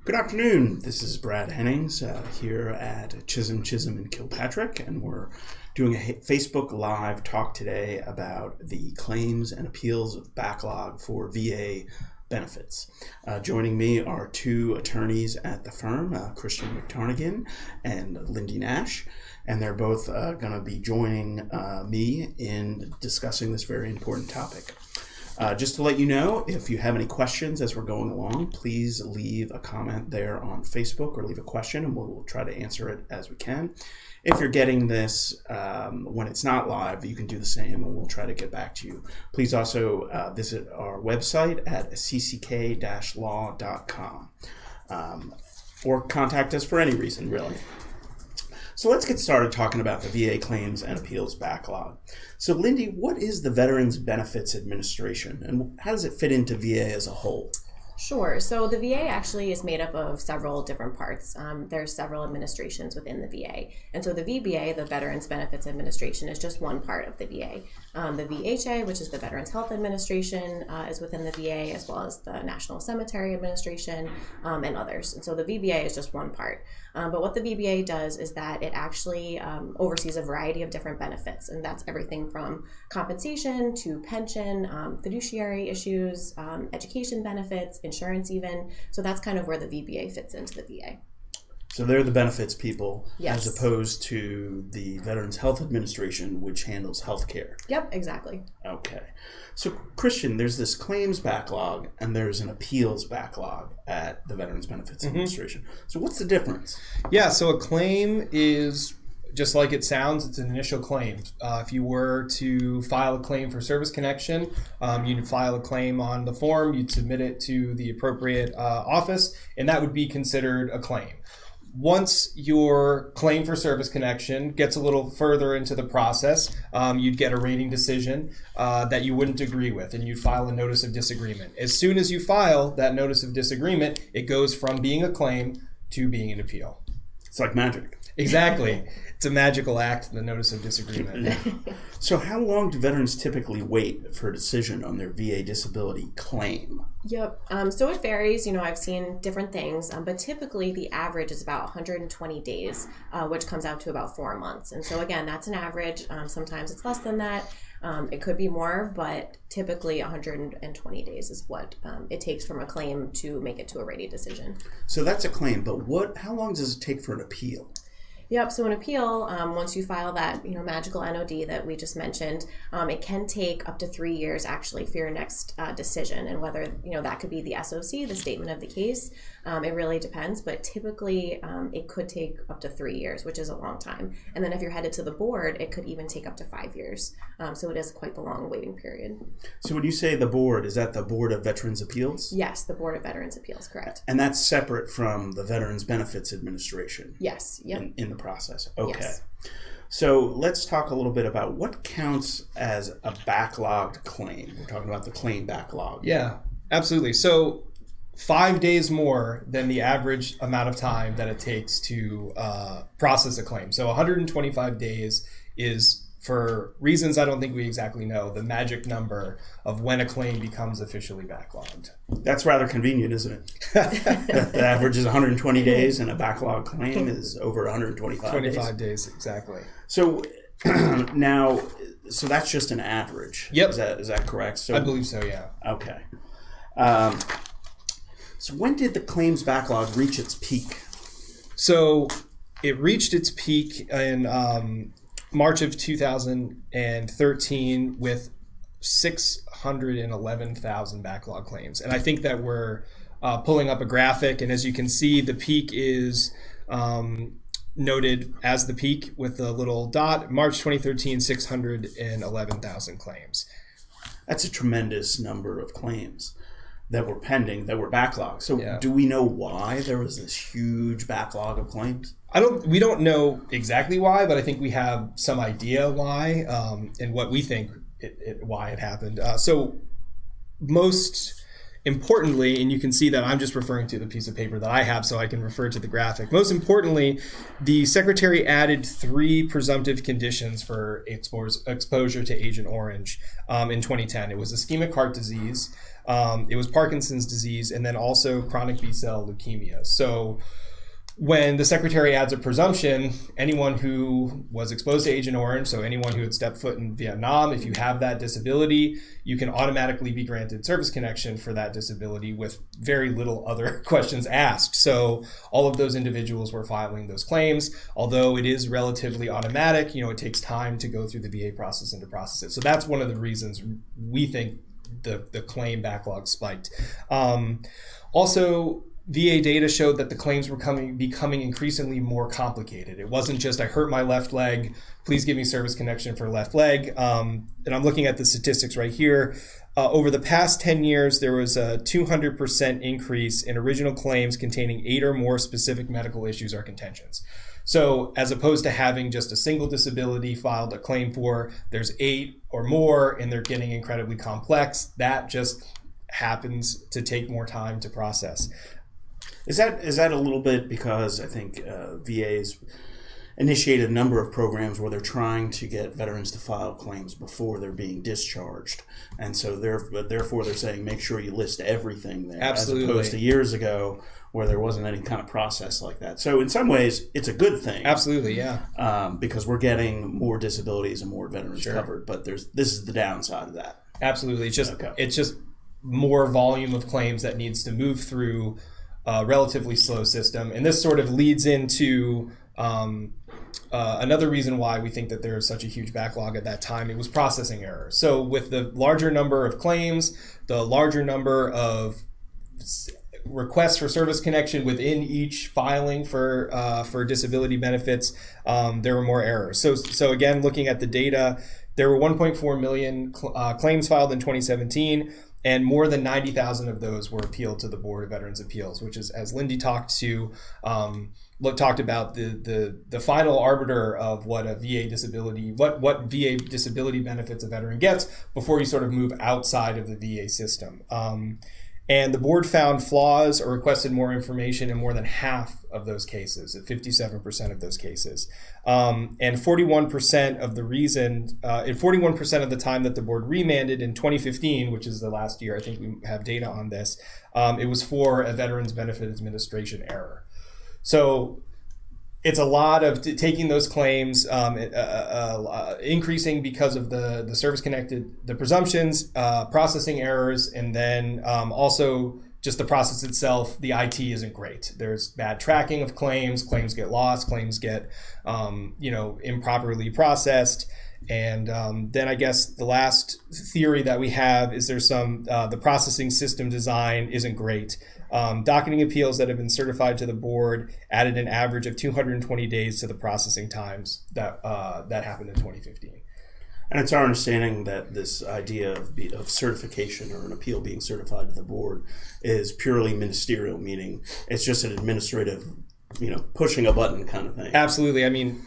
Good afternoon. This is Brad Hennings here at Chisholm and Kilpatrick, and we're doing a Facebook Live talk today about the claims and appeals of backlog for VA benefits. Joining me are two attorneys at the firm, Christian McTarnigan and Lindy Nash, and they're both going to be joining me in discussing this very important topic. Just to let you know, if you have any questions as we're going along, please leave a comment there on Facebook or leave a question and we'll try to answer it as we can. If you're getting this when it's not live, you can do the same and we'll try to get back to you. Please also visit our website at cck-law.com or contact us for any reason, really. So let's get started talking about the VA claims and appeals backlog. So Lindy, what is the Veterans Benefits Administration and how does it fit into VA as a whole? Sure. So the VA actually is made up of several different parts. There's several administrations within the VA. And so the VBA, the Veterans Benefits Administration, is just one part of the VA. The VHA, which is the Veterans Health Administration, is within the VA, as well as the National Cemetery Administration and others. And so the VBA is just one part. But what the VBA does is that it actually oversees a variety of different benefits. And that's everything from compensation to pension, fiduciary issues, education benefits, insurance even. So that's kind of where the VBA fits into the VA. So they're the benefits people, yes, as opposed to the Veterans Health Administration, which handles health care. Yep, exactly. Okay. So Christian, there's this claims backlog and there's an appeals backlog at the Veterans Benefits Administration. So what's the difference? Yeah, so a claim is, just like it sounds, it's an initial claim. If you were to file a claim for service connection, you'd file a claim on the form, you'd submit it to the appropriate office, and that would be considered a claim. Once your claim for service connection gets a little further into the process, you'd get a rating decision that you wouldn't agree with, and you'd file a notice of disagreement. As soon as you file that notice of disagreement, it goes from being a claim to being an appeal. It's like magic. Exactly. It's a magical act, the notice of disagreement. So how long do veterans typically wait for a decision on their VA disability claim? Yep. So it varies. I've seen different things, but typically the average is about 120 days, which comes out to about 4 months. And so again, that's an average. Sometimes it's less than that. It could be more, but typically 120 days is what it takes from a claim to make it to a rating decision. So that's a claim, but how long does it take for an appeal? Yep. So an appeal, once you file that, magical NOD that we just mentioned, it can take up to 3 years actually for your next decision, and whether that could be the SOC, the statement of the case. It really depends, but typically it could take up to 3 years, which is a long time. And then if you're headed to the board, it could even take up to 5 years. So it is quite the long waiting period. So when you say the board, is that the Board of Veterans Appeals? Yes, the Board of Veterans Appeals, correct. And that's separate from the Veterans Benefits Administration? Yes. Yep. In the process. Okay. Yes. So let's talk a little bit about what counts as a backlogged claim. We're talking about the claim backlog. Yeah, absolutely. So 5 days more than the average amount of time that it takes to process a claim. So 125 days is, for reasons I don't think we exactly know, the magic number of when a claim becomes officially backlogged. That's rather convenient, isn't it? The average is 120 days and a backlog claim is over 125 days. 25 days, exactly. So so that's just an average. Yep. Is that correct? So, I believe so, yeah. Okay. So when did the claims backlog reach its peak? So it reached its peak in March of 2013 with 611,000 backlog claims. And I think that we're pulling up a graphic, and as you can see, the peak is noted as the peak with the little dot. March 2013, 611,000 claims. That's a tremendous number of claims that were pending, that were backlogged. So yeah. Do we know why there was this huge backlog of claims? We don't know exactly why, but I think we have some idea why, and what we think why it happened. So most importantly, and you can see that I'm just referring to the piece of paper that I have so I can refer to the graphic. Most importantly, the Secretary added 3 presumptive conditions for exposure to Agent Orange in 2010. It was ischemic heart disease, it was Parkinson's disease, and then also chronic B-cell leukemia. So when the Secretary adds a presumption, anyone who was exposed to Agent Orange, so anyone who had stepped foot in Vietnam, if you have that disability, you can automatically be granted service connection for that disability with very little other questions asked. So all of those individuals were filing those claims. Although it is relatively automatic, it takes time to go through the VA process and to process it. So that's one of the reasons we think the claim backlog spiked. Also, VA data showed that the claims were becoming increasingly more complicated. It wasn't just, I hurt my left leg, please give me service connection for left leg. And I'm looking at the statistics right here. Over the past 10 years, there was a 200% increase in original claims containing 8 or more specific medical issues or contentions. So as opposed to having just a single disability filed a claim for, there's 8 or more and they're getting incredibly complex. That just happens to take more time to process. Is that a little bit because I think VA's initiated a number of programs where they're trying to get veterans to file claims before they're being discharged, and so therefore they're saying make sure you list everything there. Absolutely. As opposed to years ago where there wasn't any kind of process like that. So in some ways it's a good thing. Absolutely, yeah. Because we're getting more disabilities and more veterans covered, but this is the downside of that. Absolutely, it's just more volume of claims that needs to move through a relatively slow system. And this sort of leads into another reason why we think that there is such a huge backlog at that time. It was processing errors. So with the larger number of claims, the larger number of requests for service connection within each filing for disability benefits, there were more errors. So again, looking at the data, there were 1.4 million claims filed in 2017. And more than 90,000 of those were appealed to the Board of Veterans' Appeals, which is, as Lindy talked about, the final arbiter of what a VA disability, what VA disability benefits a veteran gets before you sort of move outside of the VA system. And the board found flaws or requested more information in more than half of those cases, at 57% of those cases. And 41% of the reason, and 41% of the time that the board remanded in 2015, which is the last year, I think we have data on this, it was for a Veterans Benefit Administration error. So it's a lot of taking those claims, increasing because of the the presumptions, processing errors, and then also just the process itself. The IT isn't great. There's bad tracking of claims get lost, claims get improperly processed. And then I guess the last theory that we have is there's the processing system design isn't great. Docketing appeals that have been certified to the board added an average of 220 days to the processing times that happened in 2015. And it's our understanding that this idea of certification or an appeal being certified to the board is purely ministerial, meaning it's just an administrative, pushing a button kind of thing. Absolutely. I mean,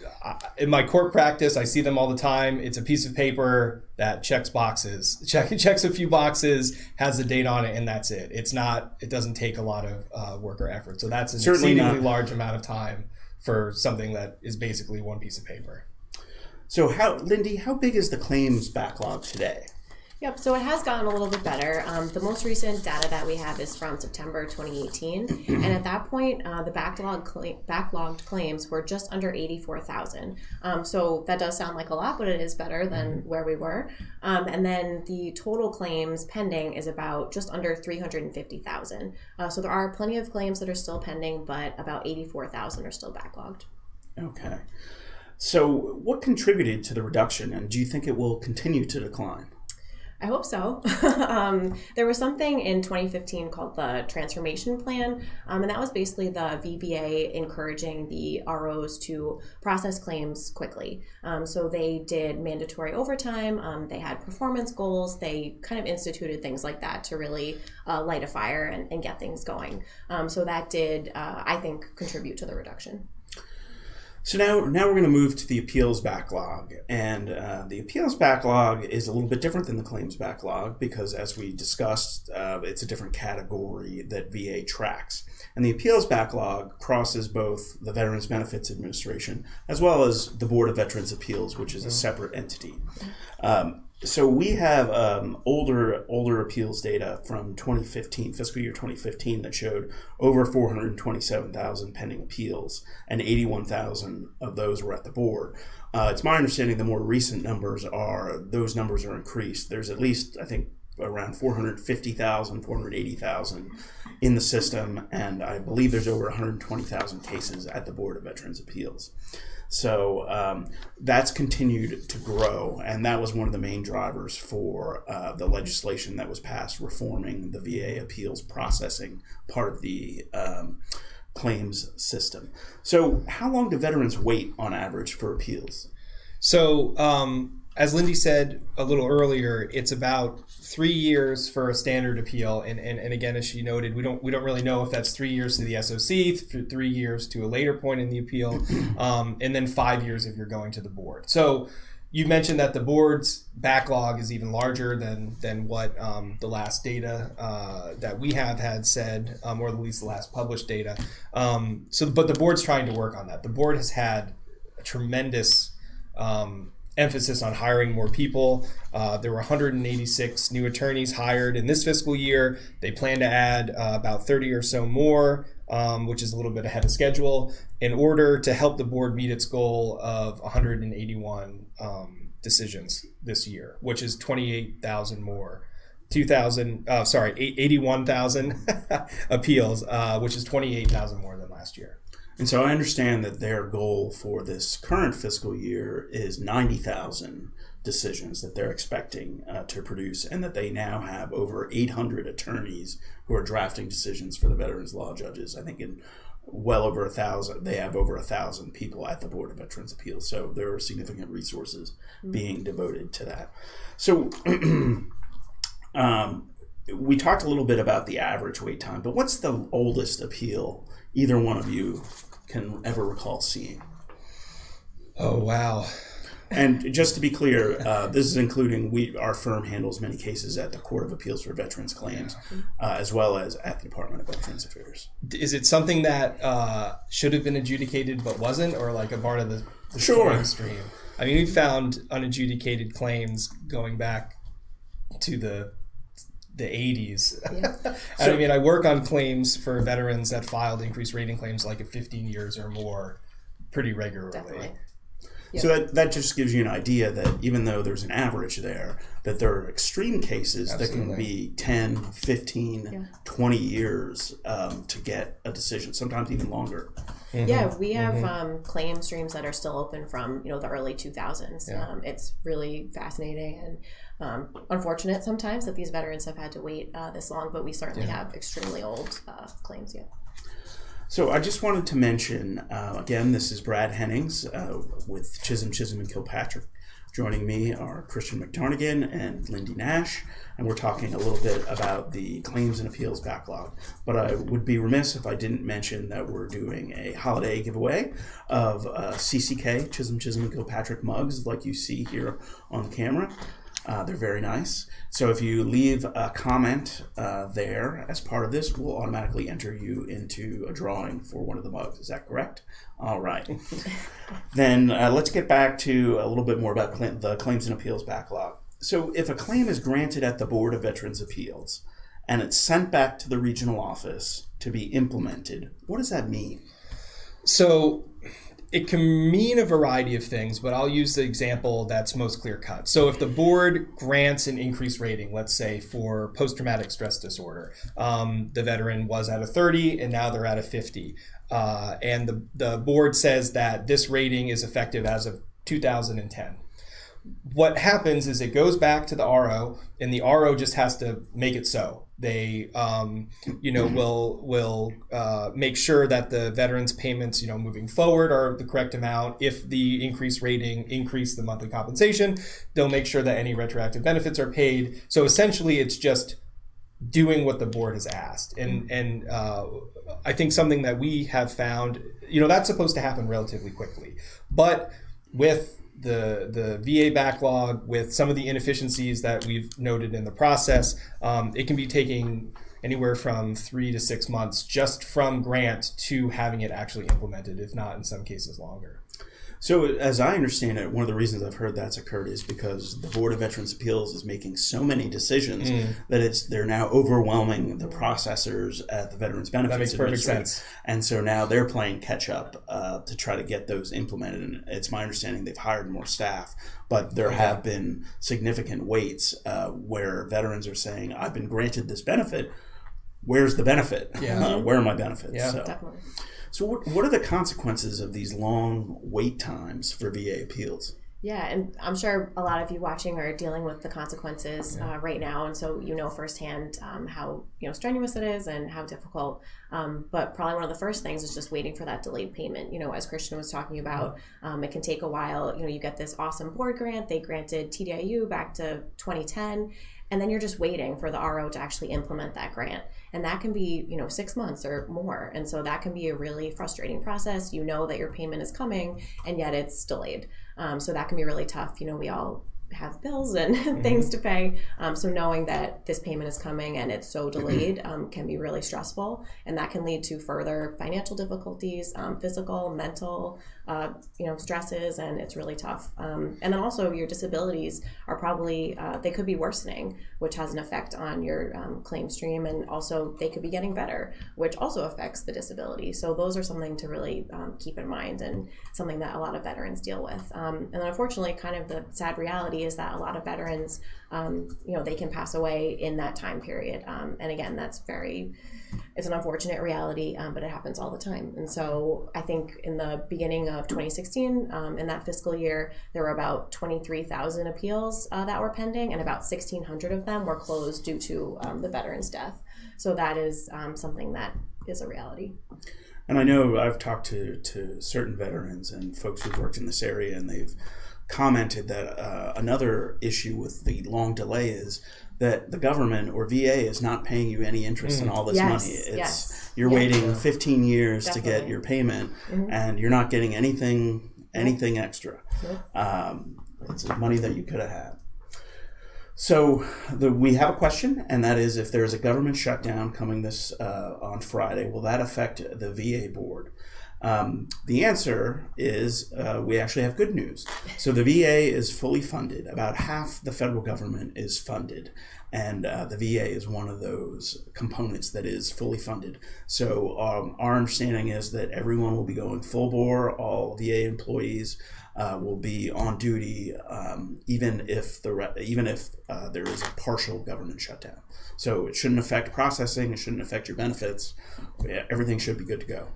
in my court practice, I see them all the time. It's a piece of paper that checks boxes, checks a few boxes, has the date on it, and that's it. It doesn't take a lot of work or effort. So that's an exceedingly large amount of time for something that is basically one piece of paper. So Lindy, how big is the claims backlog today? Yep, so it has gotten a little bit better. The most recent data that we have is from September 2018, and at that point, the backlogged claims were just under 84,000. So that does sound like a lot, but it is better than where we were. And then the total claims pending is about just under 350,000. So there are plenty of claims that are still pending, but about 84,000 are still backlogged. Okay. So what contributed to the reduction, and do you think it will continue to decline? I hope so. There was something in 2015 called the Transformation Plan, and that was basically the VBA encouraging the ROs to process claims quickly. So they did mandatory overtime, they had performance goals, they kind of instituted things like that to really light a fire and get things going. So that did, I think, contribute to the reduction. So now we're going to move to the appeals backlog. And the appeals backlog is a little bit different than the claims backlog because, as we discussed, it's a different category that VA tracks. And the appeals backlog crosses both the Veterans Benefits Administration as well as the Board of Veterans Appeals, which is a separate entity. So we have older appeals data from 2015, fiscal year 2015, that showed over 427,000 pending appeals, and 81,000 of those were at the board. It's my understanding the more recent numbers are increased. There's at least, I think, around 450,000, 480,000 in the system, and I believe there's over 120,000 cases at the Board of Veterans Appeals. So that's continued to grow, and that was one of the main drivers for the legislation that was passed reforming the VA appeals processing part of the claims system. So how long do veterans wait on average for appeals? So as Lindy said a little earlier, it's about 3 years for a standard appeal, and again, as she noted, we don't really know if that's 3 years to the SOC, 3 years to a later point in the appeal, and then 5 years if you're going to the board. So you mentioned that the board's backlog is even larger than what the last data that we have had said, or at least the last published data. But the board's trying to work on that. The board has had a tremendous emphasis on hiring more people. There were 186 new attorneys hired in this fiscal year. They plan to add about 30 or so more, which is a little bit ahead of schedule, in order to help the board meet its goal of 181 decisions this year, which is 28,000 more. 81,000 appeals, which is 28,000 more than last year. And so I understand that their goal for this current fiscal year is 90,000 decisions that they're expecting to produce, and that they now have over 800 attorneys who are drafting decisions for the veterans law judges. I think in well over 1,000, they have over 1,000 people at the Board of Veterans Appeals. So there are significant resources being devoted to that. So we talked a little bit about the average wait time, but what's the oldest appeal either one of you can ever recall seeing? Oh, wow. And just to be clear, this is including our firm handles many cases at the Court of Appeals for Veterans Claims, as well as at the Department of Veterans Affairs. Is it something that should have been adjudicated but wasn't, or like a part of the Sure. stream? I mean, we found unadjudicated claims going back to the 80s. Yeah. I mean, I work on claims for veterans that filed increased rating claims like at 15 years or more pretty regularly. Definitely. Yep. So that just gives you an idea that even though there's an average there, that there are extreme cases that can be 10, 15, 20 years to get a decision, sometimes even longer. Mm-hmm. Yeah, we have claim streams that are still open from the early 2000s. Yeah. It's really fascinating and unfortunate sometimes that these veterans have had to wait this long, but we certainly have extremely old claims yet. So I just wanted to mention, again, this is Brad Hennings with Chisholm, and Kilpatrick. Joining me are Christian McDarnigan and Lindy Nash, and we're talking a little bit about the claims and appeals backlog. But I would be remiss if I didn't mention that we're doing a holiday giveaway of CCK, Chisholm, and Kilpatrick mugs like you see here on the camera. They're very nice. So if you leave a comment there as part of this, we'll automatically enter you into a drawing for one of the mugs. Is that correct? All right. Then let's get back to a little bit more about the claims and appeals backlog. So if a claim is granted at the Board of Veterans Appeals and it's sent back to the regional office to be implemented, what does that mean? So it can mean a variety of things, but I'll use the example that's most clear-cut. So if the board grants an increased rating, let's say for post-traumatic stress disorder, the veteran was at a 30 and now they're at a 50. And the board says that this rating is effective as of 2010. What happens is it goes back to the RO, and the RO just has to make it so. They, will make sure that the veterans' payments, moving forward are the correct amount. If the increased rating increased the monthly compensation, they'll make sure that any retroactive benefits are paid. So essentially, it's just doing what the board has asked. And I think something that we have found, that's supposed to happen relatively quickly. But with the VA backlog, with some of the inefficiencies that we've noted in the process, it can be taking anywhere from 3 to 6 months just from grant to having it actually implemented, if not in some cases longer. So as I understand it, one of the reasons I've heard that's occurred is because the Board of Veterans Appeals is making so many decisions that they're now overwhelming the processors at the Veterans Benefits That makes perfect Administration. sense. And so now they're playing catch up to try to get those implemented. And it's my understanding they've hired more staff, but there have been significant waits where veterans are saying, I've been granted this benefit. Where's the benefit? Where are my benefits? Yeah. So. Definitely. So what are the consequences of these long wait times for VA appeals? Yeah, and I'm sure a lot of you watching are dealing with the consequences right now, and so firsthand how strenuous it is and how difficult. But probably one of the first things is just waiting for that delayed payment. As Christian was talking about, it can take a while. You get this awesome board grant. They granted TDIU back to 2010. And then you're just waiting for the RO to actually implement that grant. And that can be, 6 months or more. And so that can be a really frustrating process. You know that your payment is coming, and yet it's delayed. So that can be really tough. We all have bills and things to pay. So knowing that this payment is coming and it's so delayed can be really stressful. And that can lead to further financial difficulties, physical, mental, stresses, and it's really tough. And then also your disabilities are probably, they could be worsening, which has an effect on your claim stream. And also they could be getting better, which also affects the disability. So those are something to really keep in mind and something that a lot of veterans deal with. And then unfortunately, kind of the sad reality is that a lot of veterans, they can pass away in that time period. And again, it's an unfortunate reality, but it happens all the time. And so I think in the beginning of 2016, in that fiscal year, there were about 23,000 appeals that were pending, and about 1,600 of them were closed due to the veteran's death. So that is something that is a reality. And I know I've talked to certain veterans and folks who've worked in this area, and they've commented that another issue with the long delay is that the government or VA is not paying you any interest in all this money. You're waiting 15 years to get your payment, and you're not getting anything extra. It's money that you could have had. So we have a question, and that is, if there's a government shutdown coming this on Friday, will that affect the VA board? The answer is we actually have good news. So the VA is fully funded. About half the federal government is funded, and the VA is one of those components that is fully funded. So our understanding is that everyone will be going full bore. All VA employees will be on duty, even if there is a partial government shutdown. So it shouldn't affect processing. It shouldn't affect your benefits. Everything should be good to go.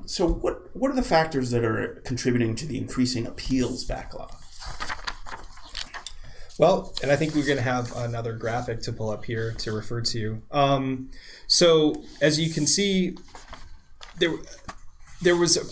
So what are the factors that are contributing to the increasing appeals backlog? Well, and I think we're going to have another graphic to pull up here to refer to. So as you can see, there was a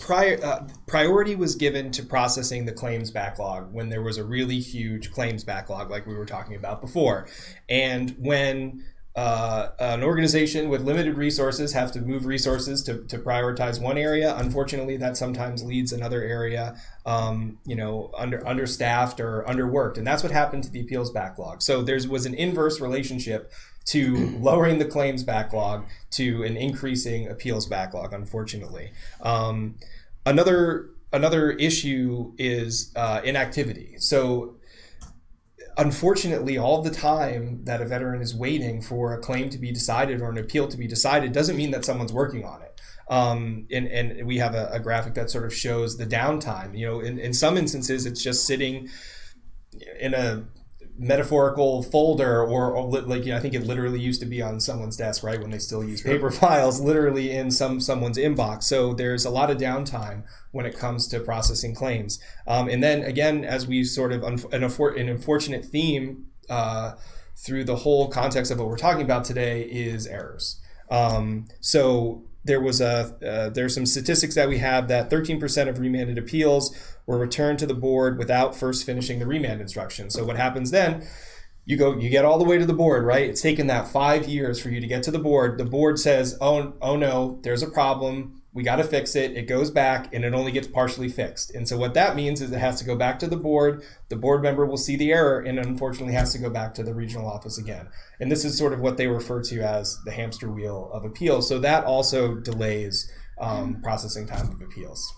priority was given to processing the claims backlog when there was a really huge claims backlog like we were talking about before. And when an organization with limited resources have to move resources to prioritize one area, unfortunately that sometimes leads another area understaffed or underworked, and that's what happened to the appeals backlog. So there was an inverse relationship to lowering the claims backlog to an increasing appeals backlog, unfortunately. Another issue is inactivity. So unfortunately, all the time that a veteran is waiting for a claim to be decided or an appeal to be decided doesn't mean that someone's working on it. And we have a graphic that sort of shows the downtime. In some instances, it's just sitting in a metaphorical folder or I think it literally used to be on someone's desk, right, when they still use paper files, literally in someone's inbox. So there's a lot of downtime when it comes to processing claims. And then again, as we sort of an unfortunate theme through the whole context of what we're talking about today is errors. So there's some statistics that we have that 13% of remanded appeals were returned to the board without first finishing the remand instruction. So what happens then, You get all the way to the board, right? It's taken that 5 years for you to get to the board. The board says, oh no, there's a problem. We got to fix it. It goes back and it only gets partially fixed. And so what that means is it has to go back to the board. The board member will see the error and unfortunately has to go back to the regional office again. And this is sort of what they refer to as the hamster wheel of appeals. So that also delays processing time of appeals.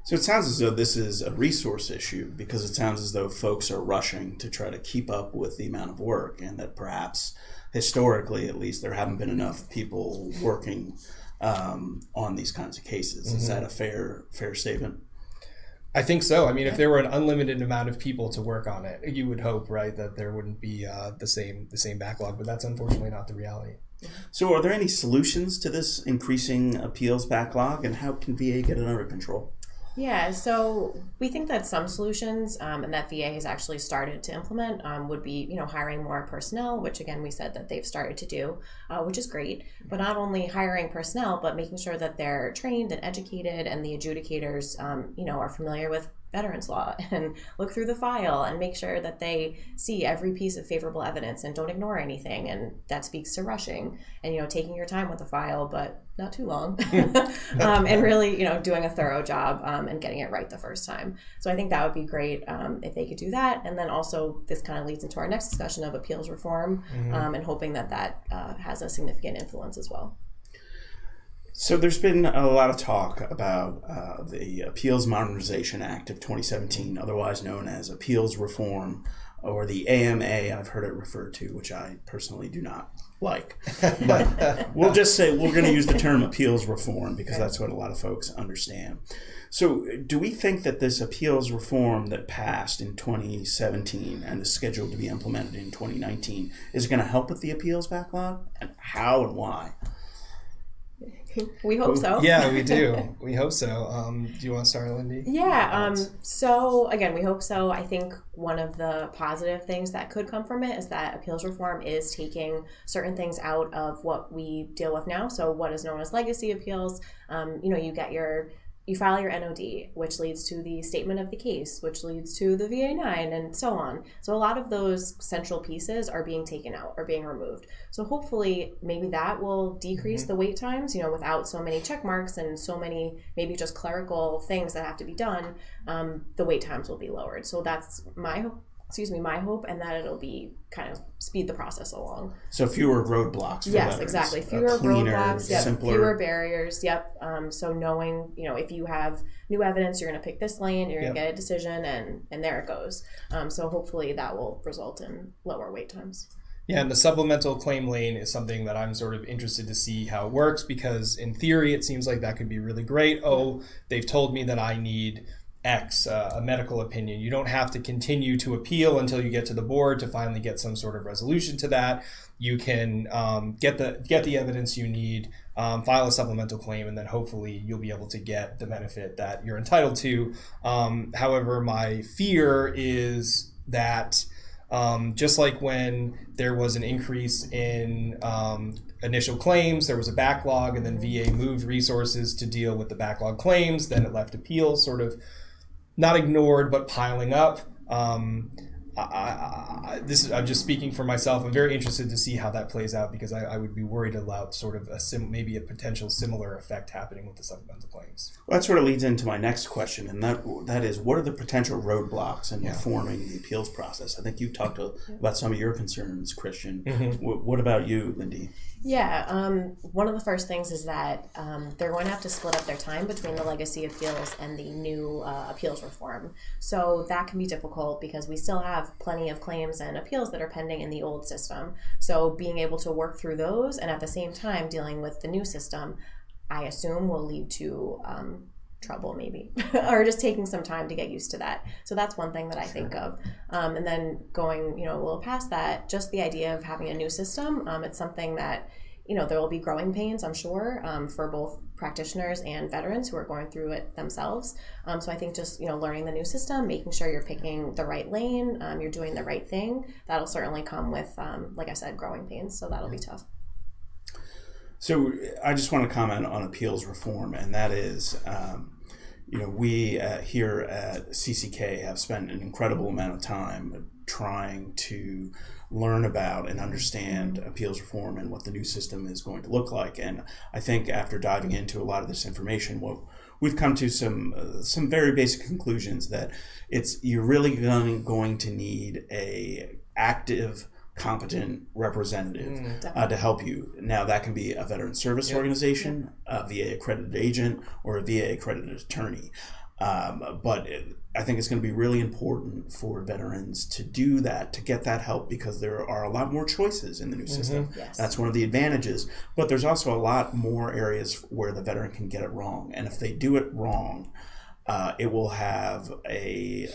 So it sounds as though this is a resource issue, because it sounds as though folks are rushing to try to keep up with the amount of work, and that perhaps historically, at least, there haven't been enough people working on these kinds of cases. Mm-hmm. Is that a fair statement? I think so. I mean, if there were an unlimited amount of people to work on it, you would hope, right, that there wouldn't be the same backlog, but that's unfortunately not the reality. So are there any solutions to this increasing appeals backlog, and how can VA get it under control? Yeah, so we think that some solutions, and that VA has actually started to implement, would be, hiring more personnel, which again we said that they've started to do, which is great. But not only hiring personnel, but making sure that they're trained and educated, and the adjudicators, are familiar with veterans law and look through the file and make sure that they see every piece of favorable evidence and don't ignore anything. And that speaks to rushing and, taking your time with the file, but not too long, and really, doing a thorough job and getting it right the first time. So I think that would be great if they could do that. And then also this kind of leads into our next discussion of appeals reform, and hoping that has a significant influence as well. So there's been a lot of talk about the Appeals Modernization Act of 2017, otherwise known as appeals reform, or the AMA, I've heard it referred to, which I personally do not like. But we'll just say we're going to use the term appeals reform because that's what a lot of folks understand. So do we think that this appeals reform that passed in 2017 and is scheduled to be implemented in 2019 is going to help with the appeals backlog? And how and why? We hope so. Yeah, we do. We hope so. Do you want to start, Lindy? Yeah. So again, we hope so. I think one of the positive things that could come from it is that appeals reform is taking certain things out of what we deal with now. So what is known as legacy appeals, you file your NOD, which leads to the statement of the case, which leads to the VA-9, and so on. So a lot of those central pieces are being taken out or being removed. So hopefully maybe that will decrease the wait times, without so many check marks and so many maybe just clerical things that have to be done, the wait times will be lowered. So that's my hope, and that it'll be kind of speed the process along. So fewer roadblocks for Yes, veterans. exactly. Fewer cleaner, roadblocks, simpler. fewer barriers, so knowing, if you have new evidence, you're going to pick this lane, you're going to get a decision, and there it goes. So hopefully that will result in lower wait times. Yeah, and the supplemental claim lane is something that I'm sort of interested to see how it works, because in theory, it seems like that could be really great. Oh, they've told me that I need X, a medical opinion. You don't have to continue to appeal until you get to the board to finally get some sort of resolution to that. You can get the evidence you need, file a supplemental claim, and then hopefully you'll be able to get the benefit that you're entitled to. However, my fear is that just like when there was an increase in initial claims, there was a backlog, and then VA moved resources to deal with the backlog claims, then it left appeals sort of not ignored, but piling up. I'm just speaking for myself. I'm very interested to see how that plays out, because I would be worried about sort of maybe a potential similar effect happening with the supplemental claims. Well, that sort of leads into my next question, and that is, what are the potential roadblocks in reforming the appeals process? I think you talked about some of your concerns, Christian. What about you, Lindy? Yeah, one of the first things is that they're going to have to split up their time between the legacy appeals and the new appeals reform. So that can be difficult because we still have plenty of claims and appeals that are pending in the old system. So being able to work through those and at the same time dealing with the new system, I assume will lead to trouble maybe, or just taking some time to get used to that. So that's one thing that I think of. And then going, a little past that, just the idea of having a new system, it's something that, there will be growing pains, I'm sure, for both practitioners and veterans who are going through it themselves. So I think just, learning the new system, making sure you're picking the right lane, you're doing the right thing, that'll certainly come with, like I said, growing pains. So that'll be tough. So I just want to comment on appeals reform, and that is, we here at CCK have spent an incredible amount of time trying to learn about and understand appeals reform and what the new system is going to look like. And I think after diving into a lot of this information, we've come to some very basic conclusions that you're really going to need a active, competent representative to help you. Now, that can be a veteran service organization, a VA accredited agent, or a VA accredited attorney. I think it's going to be really important for veterans to do that, to get that help, because there are a lot more choices in the new system. Yes. That's one of the advantages. But there's also a lot more areas where the veteran can get it wrong. And if they do it wrong, it will have a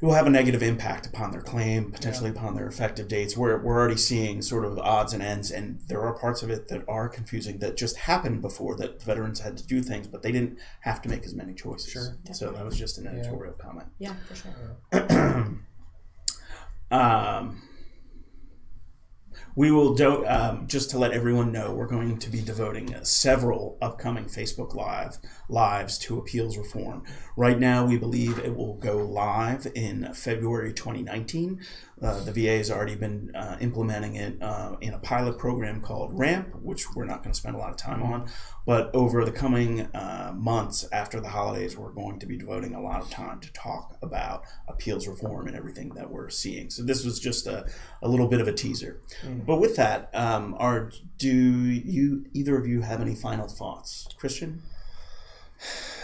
negative impact upon their claim, potentially upon their effective dates. We're already seeing sort of odds and ends, and there are parts of it that are confusing that just happened before, that veterans had to do things, but they didn't have to make as many choices. Sure. So that was just an editorial comment. Yeah, for sure. We will, just to let everyone know, we're going to be devoting several upcoming Facebook Lives to appeals reform. Right now, we believe it will go live in February 2019. The VA has already been implementing it in a pilot program called RAMP, which we're not going to spend a lot of time on. But over the coming months after the holidays, we're going to be devoting a lot of time to talk about appeals reform and everything that we're seeing. So this was just a little bit of a teaser. But with that, do either of you have any final thoughts? Progression?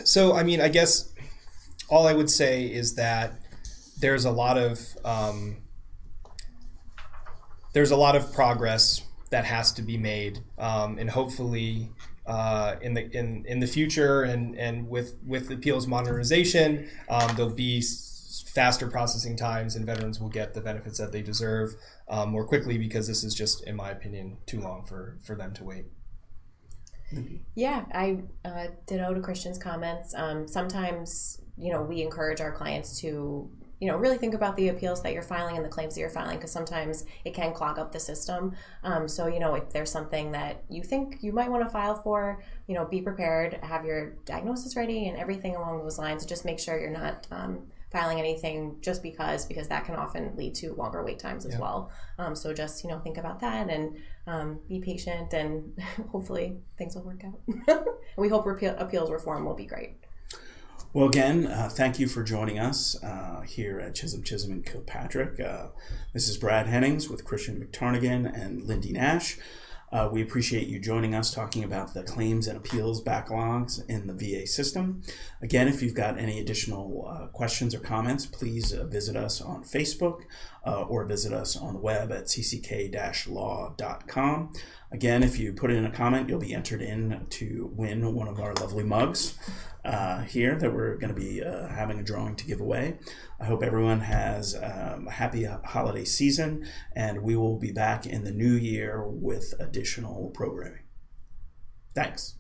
So, I mean, I guess all I would say is that there's a lot of progress that has to be made, and hopefully in the future and with appeals modernization, there'll be faster processing times, and veterans will get the benefits that they deserve more quickly, because this is just, in my opinion, too long for them to wait. Yeah, I ditto to Christian's comments. Sometimes, we encourage our clients to, really think about the appeals that you're filing and the claims that you're filing, because sometimes it can clog up the system. So, if there's something that you think you might want to file for, be prepared, have your diagnosis ready and everything along those lines. Just make sure you're not filing anything just because that can often lead to longer wait times as well. So just, think about that and be patient, and hopefully things will work out. We hope appeals reform will be great. Well, again, thank you for joining us here at Chisholm and Kilpatrick. This is Brad Hennings with Christian McTarnigan and Lindy Nash. We appreciate you joining us talking about the claims and appeals backlogs in the VA system. Again, if you've got any additional questions or comments, please visit us on Facebook or visit us on the web at cck-law.com. Again, if you put in a comment, you'll be entered in to win one of our lovely mugs here that we're going to be having a drawing to give away. I hope everyone has a happy holiday season, and we will be back in the new year with additional programming. Thanks.